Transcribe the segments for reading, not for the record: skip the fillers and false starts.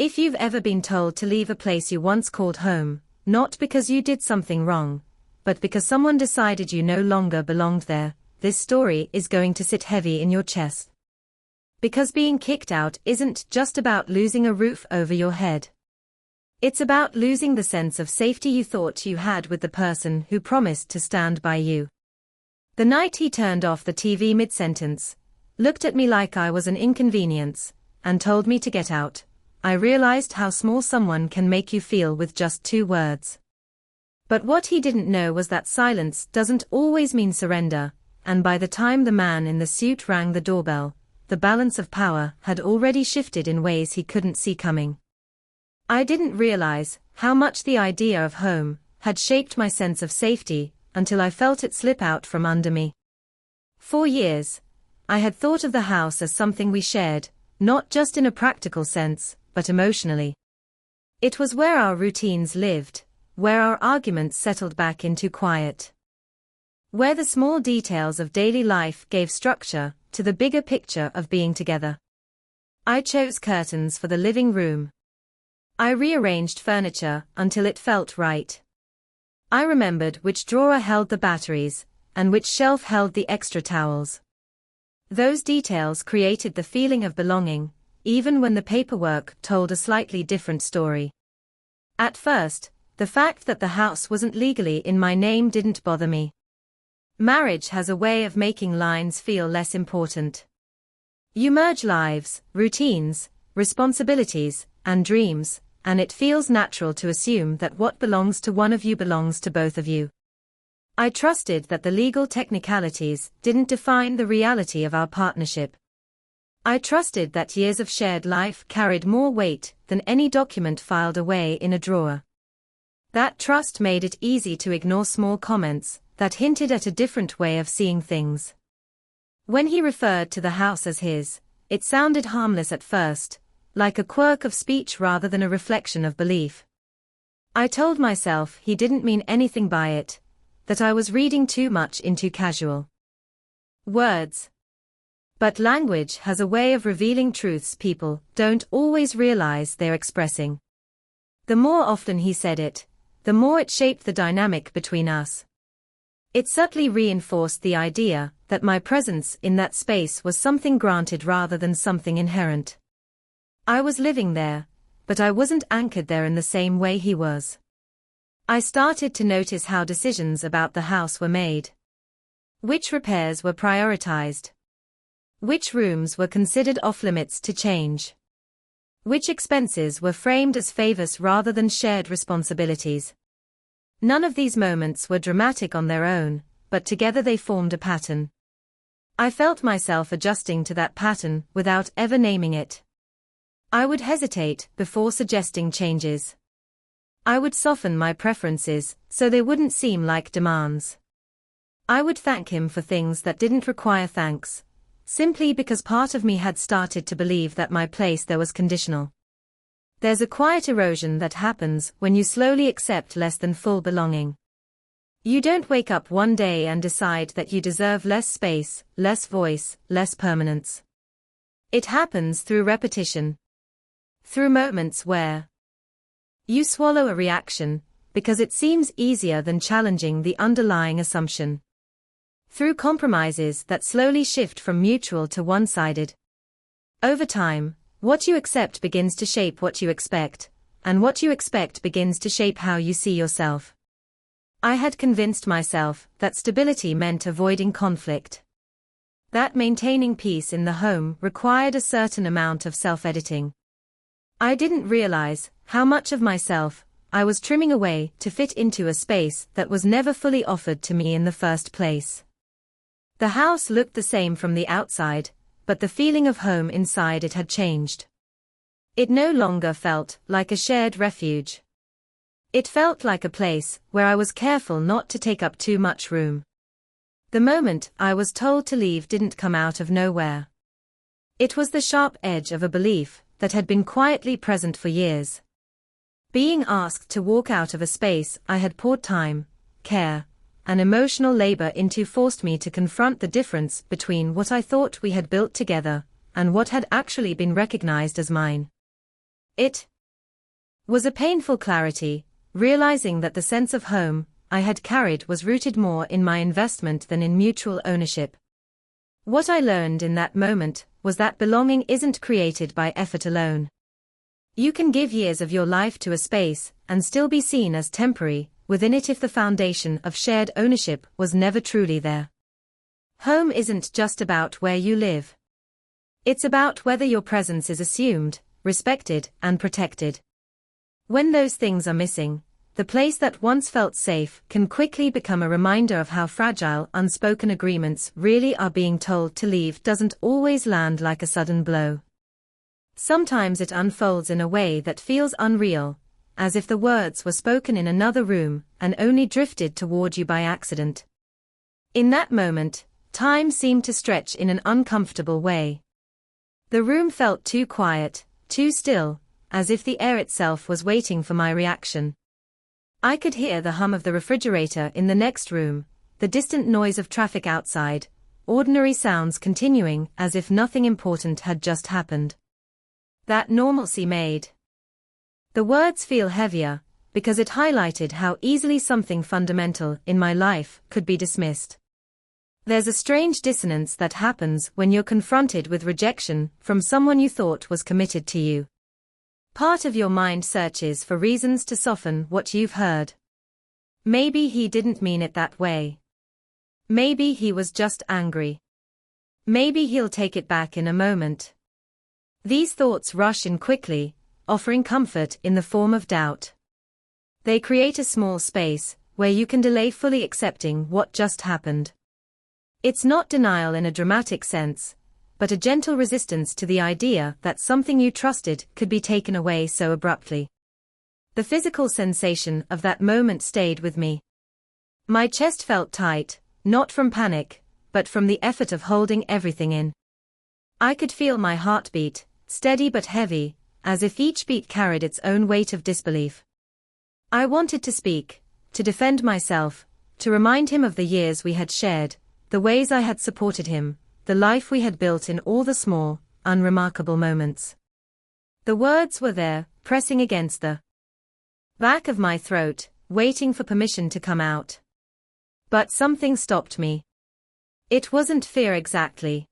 If you've ever been told to leave a place you once called home, not because you did something wrong, but because someone decided you no longer belonged there, this story is going to sit heavy in your chest. Because being kicked out isn't just about losing a roof over your head. It's about losing the sense of safety you thought you had with the person who promised to stand by you. The night he turned off the TV mid-sentence, looked at me like I was an inconvenience, and told me to get out, I realized how small someone can make you feel with just 2 words. But what he didn't know was that silence doesn't always mean surrender, and by the time the man in the suit rang the doorbell, the balance of power had already shifted in ways he couldn't see coming. I didn't realize how much the idea of home had shaped my sense of safety until I felt it slip out from under me. For years, I had thought of the house as something we shared, not just in a practical sense, but emotionally. It was where our routines lived, where our arguments settled back into quiet. Where the small details of daily life gave structure to the bigger picture of being together. I chose curtains for the living room. I rearranged furniture until it felt right. I remembered which drawer held the batteries, and which shelf held the extra towels. Those details created the feeling of belonging, even when the paperwork told a slightly different story. At first, the fact that the house wasn't legally in my name didn't bother me. Marriage has a way of making lines feel less important. You merge lives, routines, responsibilities, and dreams, and it feels natural to assume that what belongs to one of you belongs to both of you. I trusted that the legal technicalities didn't define the reality of our partnership. I trusted that years of shared life carried more weight than any document filed away in a drawer. That trust made it easy to ignore small comments that hinted at a different way of seeing things. When he referred to the house as his, it sounded harmless at first, like a quirk of speech rather than a reflection of belief. I told myself he didn't mean anything by it, that I was reading too much into casual words. But language has a way of revealing truths people don't always realize they're expressing. The more often he said it, the more it shaped the dynamic between us. It subtly reinforced the idea that my presence in that space was something granted rather than something inherent. I was living there, but I wasn't anchored there in the same way he was. I started to notice how decisions about the house were made. Which repairs were prioritized? Which rooms were considered off-limits to change? Which expenses were framed as favors rather than shared responsibilities? None of these moments were dramatic on their own, but together they formed a pattern. I felt myself adjusting to that pattern without ever naming it. I would hesitate before suggesting changes. I would soften my preferences so they wouldn't seem like demands. I would thank him for things that didn't require thanks, simply because part of me had started to believe that my place there was conditional. There's a quiet erosion that happens when you slowly accept less than full belonging. You don't wake up one day and decide that you deserve less space, less voice, less permanence. It happens through repetition. Through moments where you swallow a reaction, because it seems easier than challenging the underlying assumption. Through compromises that slowly shift from mutual to one-sided. Over time, what you accept begins to shape what you expect, and what you expect begins to shape how you see yourself. I had convinced myself that stability meant avoiding conflict. That maintaining peace in the home required a certain amount of self-editing. I didn't realize how much of myself I was trimming away to fit into a space that was never fully offered to me in the first place. The house looked the same from the outside, but the feeling of home inside it had changed. It no longer felt like a shared refuge. It felt like a place where I was careful not to take up too much room. The moment I was told to leave didn't come out of nowhere. It was the sharp edge of a belief that had been quietly present for years. Being asked to walk out of a space I had poured time, care, and emotional labor into forced me to confront the difference between what I thought we had built together and what had actually been recognized as mine. It was a painful clarity, realizing that the sense of home I had carried was rooted more in my investment than in mutual ownership. What I learned in that moment was that belonging isn't created by effort alone. You can give years of your life to a space and still be seen as temporary within it if the foundation of shared ownership was never truly there. Home isn't just about where you live. It's about whether your presence is assumed, respected, and protected. When those things are missing, the place that once felt safe can quickly become a reminder of how fragile unspoken agreements really are. Being told to leave doesn't always land like a sudden blow. Sometimes it unfolds in a way that feels unreal, as if the words were spoken in another room and only drifted toward you by accident. In that moment, time seemed to stretch in an uncomfortable way. The room felt too quiet, too still, as if the air itself was waiting for my reaction. I could hear the hum of the refrigerator in the next room, the distant noise of traffic outside, ordinary sounds continuing as if nothing important had just happened. That normalcy made the words feel heavier, because it highlighted how easily something fundamental in my life could be dismissed. There's a strange dissonance that happens when you're confronted with rejection from someone you thought was committed to you. Part of your mind searches for reasons to soften what you've heard. Maybe he didn't mean it that way. Maybe he was just angry. Maybe he'll take it back in a moment. These thoughts rush in quickly, offering comfort in the form of doubt. They create a small space where you can delay fully accepting what just happened. It's not denial in a dramatic sense, but a gentle resistance to the idea that something you trusted could be taken away so abruptly. The physical sensation of that moment stayed with me. My chest felt tight, not from panic, but from the effort of holding everything in. I could feel my heartbeat, steady but heavy, as if each beat carried its own weight of disbelief. I wanted to speak, to defend myself, to remind him of the years we had shared, the ways I had supported him, the life we had built in all the small, unremarkable moments. The words were there, pressing against the back of my throat, waiting for permission to come out. But something stopped me. It wasn't fear exactly.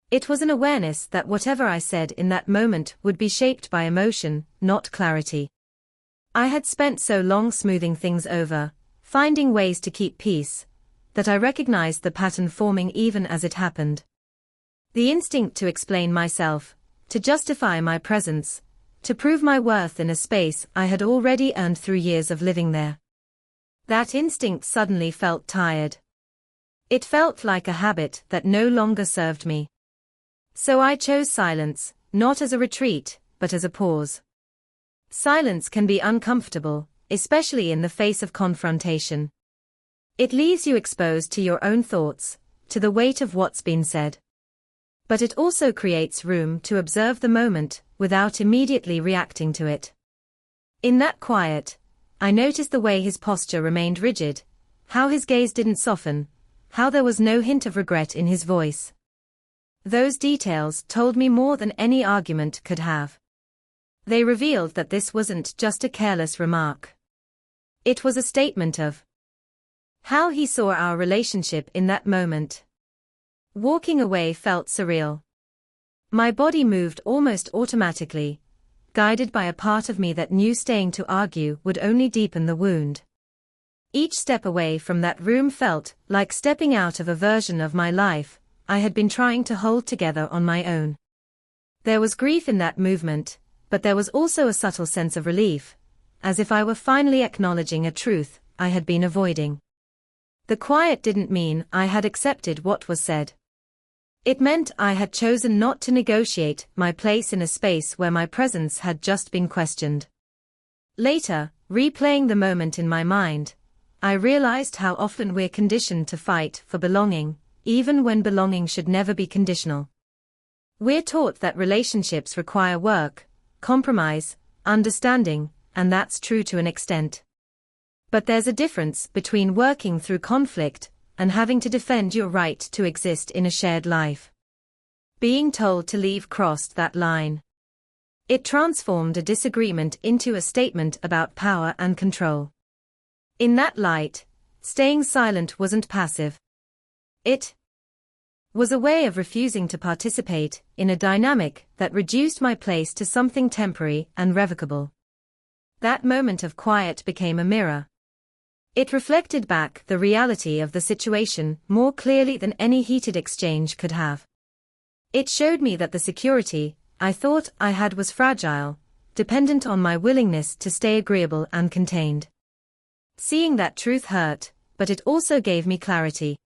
It was an awareness that whatever I said in that moment would be shaped by emotion, not clarity. I had spent so long smoothing things over, finding ways to keep peace, that I recognized the pattern forming even as it happened. The instinct to explain myself, to justify my presence, to prove my worth in a space I had already earned through years of living there. That instinct suddenly felt tired. It felt like a habit that no longer served me. So I chose silence, not as a retreat, but as a pause. Silence can be uncomfortable, especially in the face of confrontation. It leaves you exposed to your own thoughts, to the weight of what's been said. But it also creates room to observe the moment, without immediately reacting to it. In that quiet, I noticed the way his posture remained rigid, how his gaze didn't soften, how there was no hint of regret in his voice. Those details told me more than any argument could have. They revealed that this wasn't just a careless remark. It was a statement of how he saw our relationship in that moment. Walking away felt surreal. My body moved almost automatically, guided by a part of me that knew staying to argue would only deepen the wound. Each step away from that room felt like stepping out of a version of my life I had been trying to hold together on my own. There was grief in that movement, but there was also a subtle sense of relief, as if I were finally acknowledging a truth I had been avoiding. The quiet didn't mean I had accepted what was said. It meant I had chosen not to negotiate my place in a space where my presence had just been questioned. Later, replaying the moment in my mind, I realized how often we're conditioned to fight for belonging, even when belonging should never be conditional. We're taught that relationships require work, compromise, understanding, and that's true to an extent. But there's a difference between working through conflict and having to defend your right to exist in a shared life. Being told to leave crossed that line. It transformed a disagreement into a statement about power and control. In that light, staying silent wasn't passive. It was a way of refusing to participate in a dynamic that reduced my place to something temporary and revocable. That moment of quiet became a mirror. It reflected back the reality of the situation more clearly than any heated exchange could have. It showed me that the security I thought I had was fragile, dependent on my willingness to stay agreeable and contained. Seeing that truth hurt, but it also gave me clarity.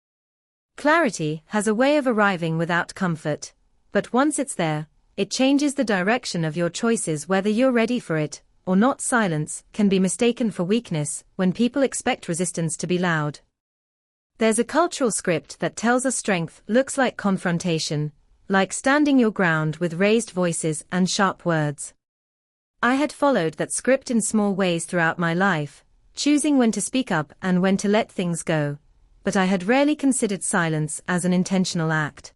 Clarity has a way of arriving without comfort, but once it's there, it changes the direction of your choices whether you're ready for it or not. Silence can be mistaken for weakness when people expect resistance to be loud. There's a cultural script that tells us strength looks like confrontation, like standing your ground with raised voices and sharp words. I had followed that script in small ways throughout my life, choosing when to speak up and when to let things go, but I had rarely considered silence as an intentional act.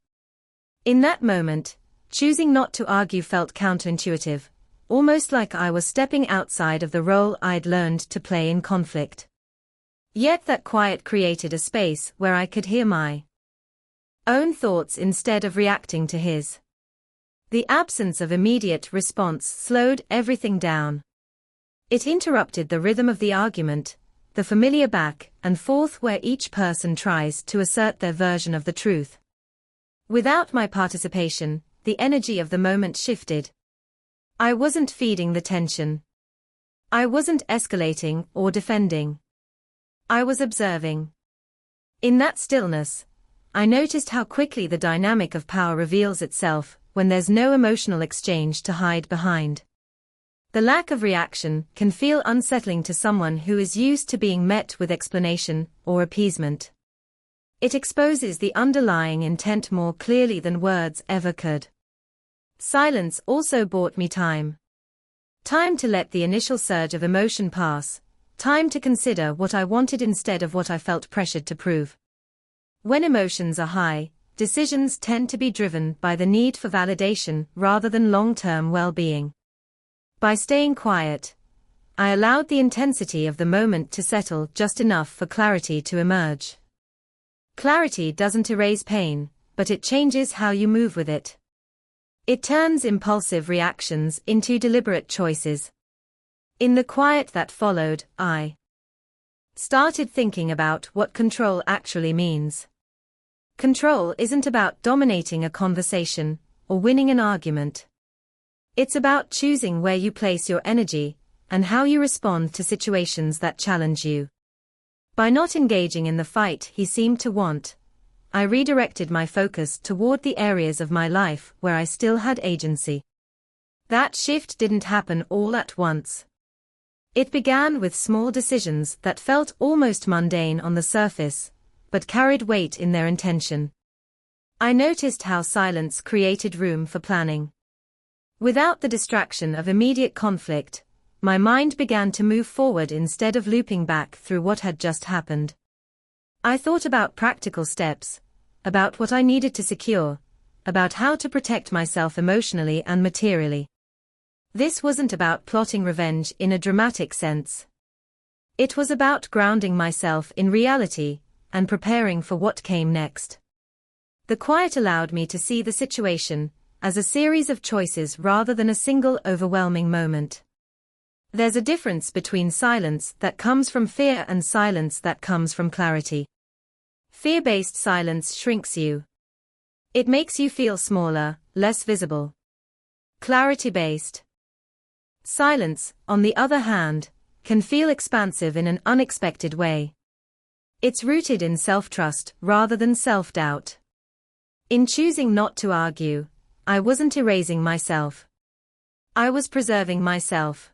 In that moment, choosing not to argue felt counterintuitive, almost like I was stepping outside of the role I'd learned to play in conflict. Yet that quiet created a space where I could hear my own thoughts instead of reacting to his. The absence of immediate response slowed everything down. It interrupted the rhythm of the argument, the familiar back and forth where each person tries to assert their version of the truth. Without my participation, the energy of the moment shifted. I wasn't feeding the tension. I wasn't escalating or defending. I was observing. In that stillness, I noticed how quickly the dynamic of power reveals itself when there's no emotional exchange to hide behind. The lack of reaction can feel unsettling to someone who is used to being met with explanation or appeasement. It exposes the underlying intent more clearly than words ever could. Silence also bought me time. Time to let the initial surge of emotion pass, time to consider what I wanted instead of what I felt pressured to prove. When emotions are high, decisions tend to be driven by the need for validation rather than long-term well-being. By staying quiet, I allowed the intensity of the moment to settle just enough for clarity to emerge. Clarity doesn't erase pain, but it changes how you move with it. It turns impulsive reactions into deliberate choices. In the quiet that followed, I started thinking about what control actually means. Control isn't about dominating a conversation or winning an argument. It's about choosing where you place your energy and how you respond to situations that challenge you. By not engaging in the fight he seemed to want, I redirected my focus toward the areas of my life where I still had agency. That shift didn't happen all at once. It began with small decisions that felt almost mundane on the surface, but carried weight in their intention. I noticed how silence created room for planning. Without the distraction of immediate conflict, my mind began to move forward instead of looping back through what had just happened. I thought about practical steps, about what I needed to secure, about how to protect myself emotionally and materially. This wasn't about plotting revenge in a dramatic sense. It was about grounding myself in reality and preparing for what came next. The quiet allowed me to see the situation as a series of choices rather than a single overwhelming moment. There's a difference between silence that comes from fear and silence that comes from clarity. Fear-based silence shrinks you. It makes you feel smaller, less visible. Clarity-based silence, on the other hand, can feel expansive in an unexpected way. It's rooted in self-trust rather than self-doubt. In choosing not to argue, I wasn't erasing myself. I was preserving myself.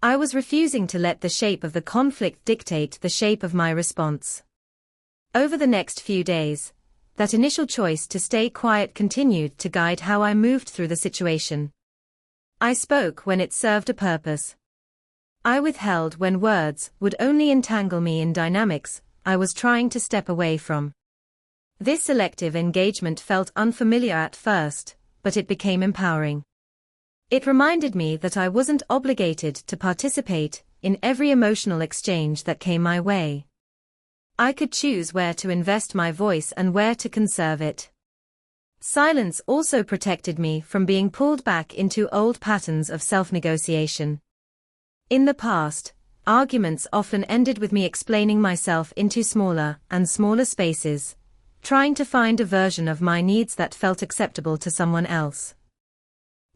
I was refusing to let the shape of the conflict dictate the shape of my response. Over the next few days, that initial choice to stay quiet continued to guide how I moved through the situation. I spoke when it served a purpose. I withheld when words would only entangle me in dynamics I was trying to step away from. This selective engagement felt unfamiliar at first, but it became empowering. It reminded me that I wasn't obligated to participate in every emotional exchange that came my way. I could choose where to invest my voice and where to conserve it. Silence also protected me from being pulled back into old patterns of self-negotiation. In the past, arguments often ended with me explaining myself into smaller and smaller spaces, trying to find a version of my needs that felt acceptable to someone else.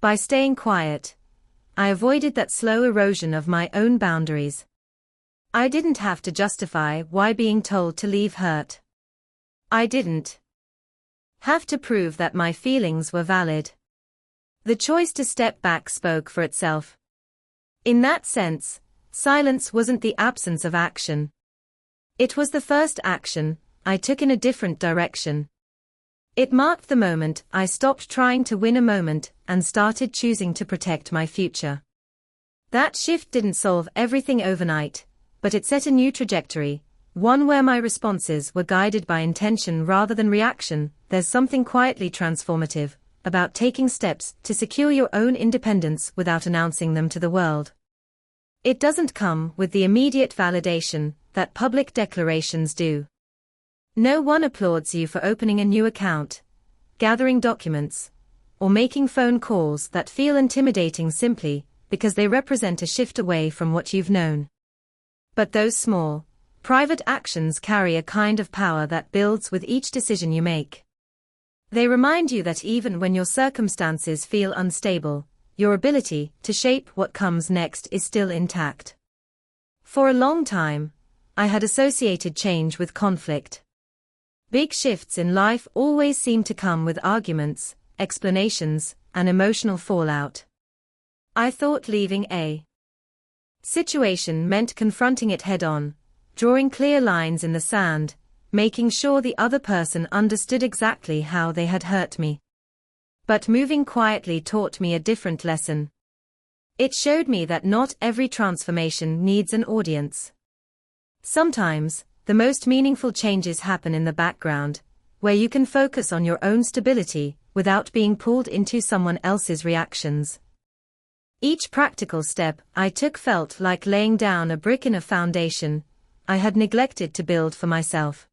By staying quiet, I avoided that slow erosion of my own boundaries. I didn't have to justify why being told to leave hurt. I didn't have to prove that my feelings were valid. The choice to step back spoke for itself. In that sense, silence wasn't the absence of action. It was the first action I took in a different direction. It marked the moment I stopped trying to win a moment and started choosing to protect my future. That shift didn't solve everything overnight, but it set a new trajectory, one where my responses were guided by intention rather than reaction. There's something quietly transformative about taking steps to secure your own independence without announcing them to the world. It doesn't come with the immediate validation that public declarations do. No one applauds you for opening a new account, gathering documents, or making phone calls that feel intimidating simply because they represent a shift away from what you've known. But those small, private actions carry a kind of power that builds with each decision you make. They remind you that even when your circumstances feel unstable, your ability to shape what comes next is still intact. For a long time, I had associated change with conflict. Big shifts in life always seem to come with arguments, explanations, and emotional fallout. I thought leaving a situation meant confronting it head-on, drawing clear lines in the sand, making sure the other person understood exactly how they had hurt me. But moving quietly taught me a different lesson. It showed me that not every transformation needs an audience. Sometimes, the most meaningful changes happen in the background, where you can focus on your own stability without being pulled into someone else's reactions. Each practical step I took felt like laying down a brick in a foundation I had neglected to build for myself.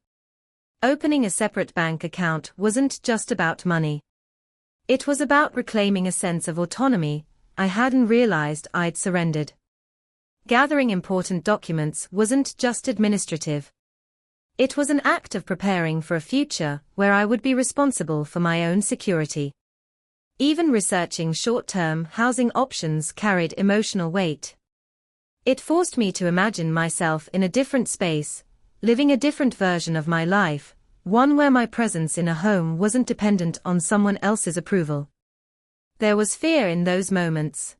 Opening a separate bank account wasn't just about money. It was about reclaiming a sense of autonomy I hadn't realized I'd surrendered. Gathering important documents wasn't just administrative. It was an act of preparing for a future where I would be responsible for my own security. Even researching short-term housing options carried emotional weight. It forced me to imagine myself in a different space, living a different version of my life, one where my presence in a home wasn't dependent on someone else's approval. There was fear in those moments.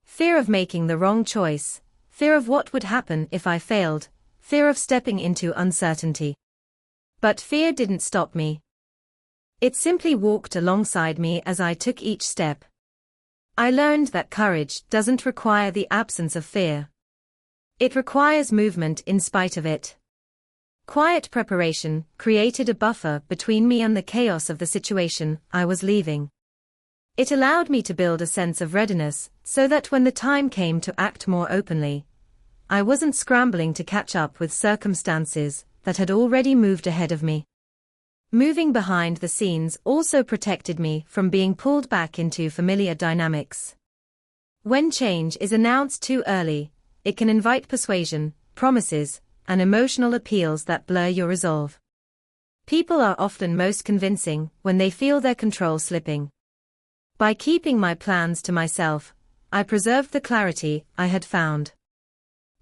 Fear of making the wrong choice, fear of what would happen if I failed, fear of stepping into uncertainty. But fear didn't stop me. It simply walked alongside me as I took each step. I learned that courage doesn't require the absence of fear. It requires movement in spite of it. Quiet preparation created a buffer between me and the chaos of the situation I was leaving. It allowed me to build a sense of readiness so that when the time came to act more openly, I wasn't scrambling to catch up with circumstances that had already moved ahead of me. Moving behind the scenes also protected me from being pulled back into familiar dynamics. When change is announced too early, it can invite persuasion, promises, and emotional appeals that blur your resolve. People are often most convincing when they feel their control slipping. By keeping my plans to myself, I preserved the clarity I had found.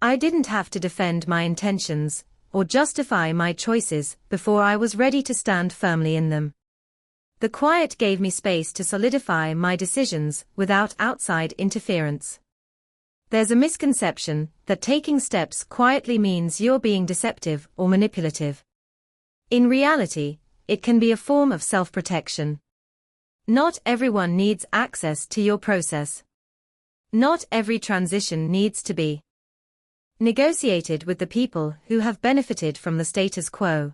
I didn't have to defend my intentions or justify my choices before I was ready to stand firmly in them. The quiet gave me space to solidify my decisions without outside interference. There's a misconception that taking steps quietly means you're being deceptive or manipulative. In reality, it can be a form of self-protection. Not everyone needs access to your process. Not every transition needs to be negotiated with the people who have benefited from the status quo.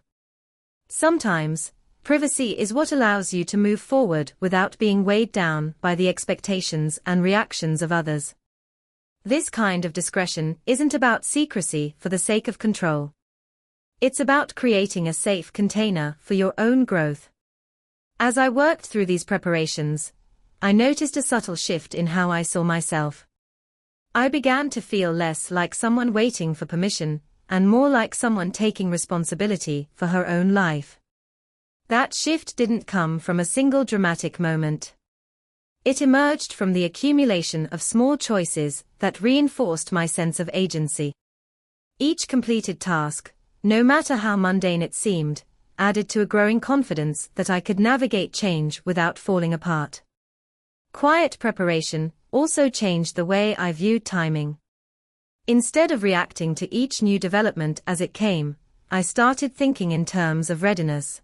Sometimes, Privacy is what allows you to move forward without being weighed down by the expectations and reactions of others. This kind of discretion isn't about secrecy for the sake of control. It's about creating a safe container for your own growth. As I worked through these preparations, I noticed a subtle shift in how I saw myself. I began to feel less like someone waiting for permission, and more like someone taking responsibility for her own life. That shift didn't come from a single dramatic moment. It emerged from the accumulation of small choices that reinforced my sense of agency. Each completed task, no matter how mundane it seemed, added to a growing confidence that I could navigate change without falling apart. Quiet preparation also changed the way I viewed timing. Instead of reacting to each new development as it came, I started thinking in terms of readiness.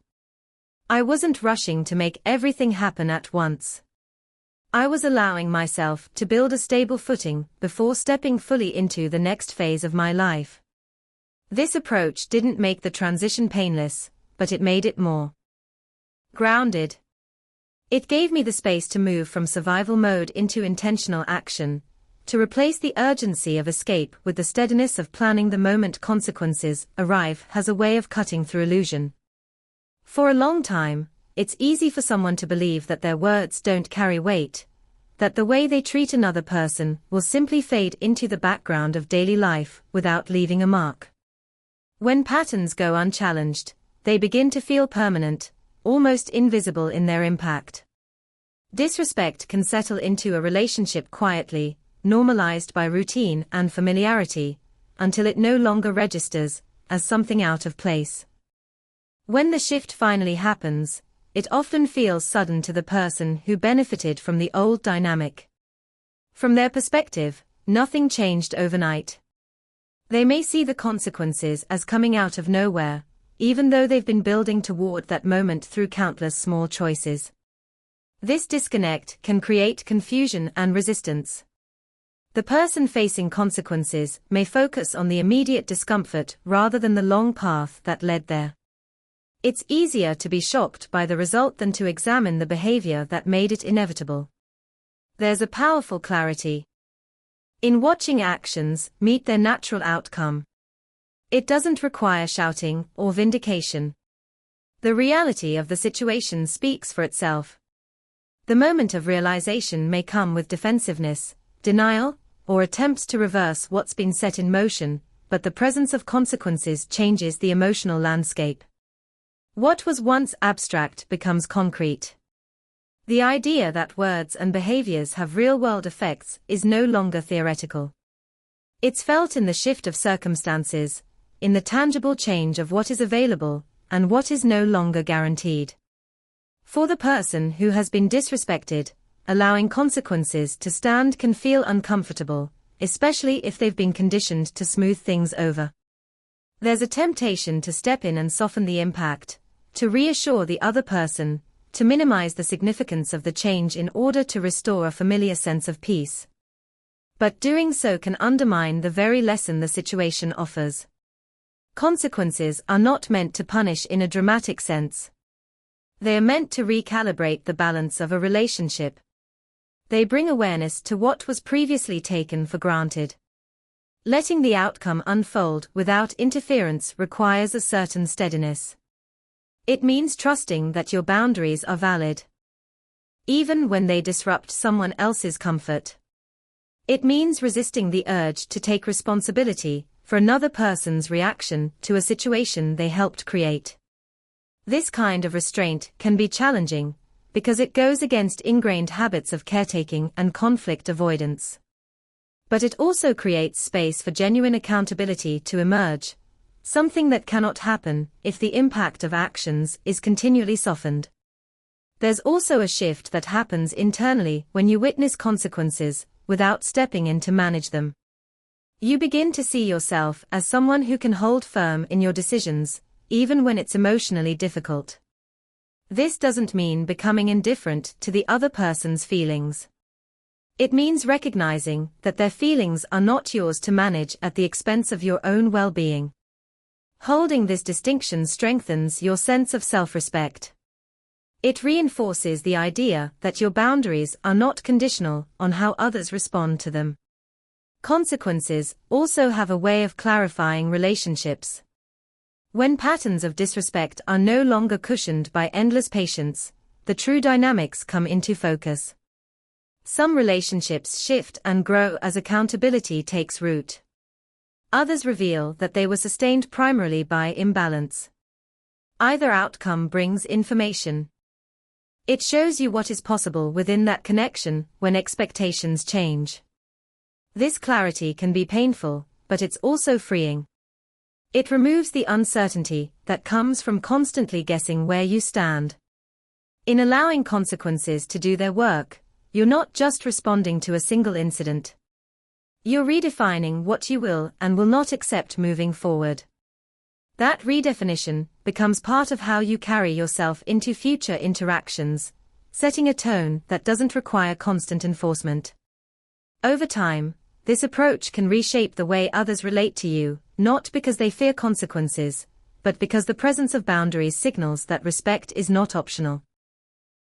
I wasn't rushing to make everything happen at once. I was allowing myself to build a stable footing before stepping fully into the next phase of my life. This approach didn't make the transition painless, but it made it more grounded. It gave me the space to move from survival mode into intentional action, to replace the urgency of escape with the steadiness of planning the moment consequences arrive has a way of cutting through illusion. For a long time, it's easy for someone to believe that their words don't carry weight, that the way they treat another person will simply fade into the background of daily life without leaving a mark. When patterns go unchallenged, they begin to feel permanent, almost invisible in their impact. Disrespect can settle into a relationship quietly, normalized by routine and familiarity, until it no longer registers as something out of place. When the shift finally happens, it often feels sudden to the person who benefited from the old dynamic. From their perspective, nothing changed overnight. They may see the consequences as coming out of nowhere, even though they've been building toward that moment through countless small choices. This disconnect can create confusion and resistance. The person facing consequences may focus on the immediate discomfort rather than the long path that led there. It's easier to be shocked by the result than to examine the behavior that made it inevitable. There's a powerful clarity in watching actions meet their natural outcome. It doesn't require shouting or vindication. The reality of the situation speaks for itself. The moment of realization may come with defensiveness, denial, or attempts to reverse what's been set in motion, but the presence of consequences changes the emotional landscape. What was once abstract becomes concrete. The idea that words and behaviors have real-world effects is no longer theoretical. It's felt in the shift of circumstances, in the tangible change of what is available and what is no longer guaranteed. For the person who has been disrespected, allowing consequences to stand can feel uncomfortable, especially if they've been conditioned to smooth things over. There's a temptation to step in and soften the impact, to reassure the other person, to minimize the significance of the change in order to restore a familiar sense of peace. But doing so can undermine the very lesson the situation offers. Consequences are not meant to punish in a dramatic sense. They are meant to recalibrate the balance of a relationship. They bring awareness to what was previously taken for granted. Letting the outcome unfold without interference requires a certain steadiness. It means trusting that your boundaries are valid, even when they disrupt someone else's comfort. It means resisting the urge to take responsibility for another person's reaction to a situation they helped create. This kind of restraint can be challenging, because it goes against ingrained habits of caretaking and conflict avoidance. But it also creates space for genuine accountability to emerge, something that cannot happen if the impact of actions is continually softened. There's also a shift that happens internally when you witness consequences without stepping in to manage them. You begin to see yourself as someone who can hold firm in your decisions, even when it's emotionally difficult. This doesn't mean becoming indifferent to the other person's feelings. It means recognizing that their feelings are not yours to manage at the expense of your own well-being. Holding this distinction strengthens your sense of self-respect. It reinforces the idea that your boundaries are not conditional on how others respond to them. Consequences also have a way of clarifying relationships. When patterns of disrespect are no longer cushioned by endless patience, the true dynamics come into focus. Some relationships shift and grow as accountability takes root. Others reveal that they were sustained primarily by imbalance. Either outcome brings information. It shows you what is possible within that connection when expectations change. This clarity can be painful, but it's also freeing. It removes the uncertainty that comes from constantly guessing where you stand. In allowing consequences to do their work, you're not just responding to a single incident. You're redefining what you will and will not accept moving forward. That redefinition becomes part of how you carry yourself into future interactions, setting a tone that doesn't require constant enforcement. Over time, this approach can reshape the way others relate to you, not because they fear consequences, but because the presence of boundaries signals that respect is not optional.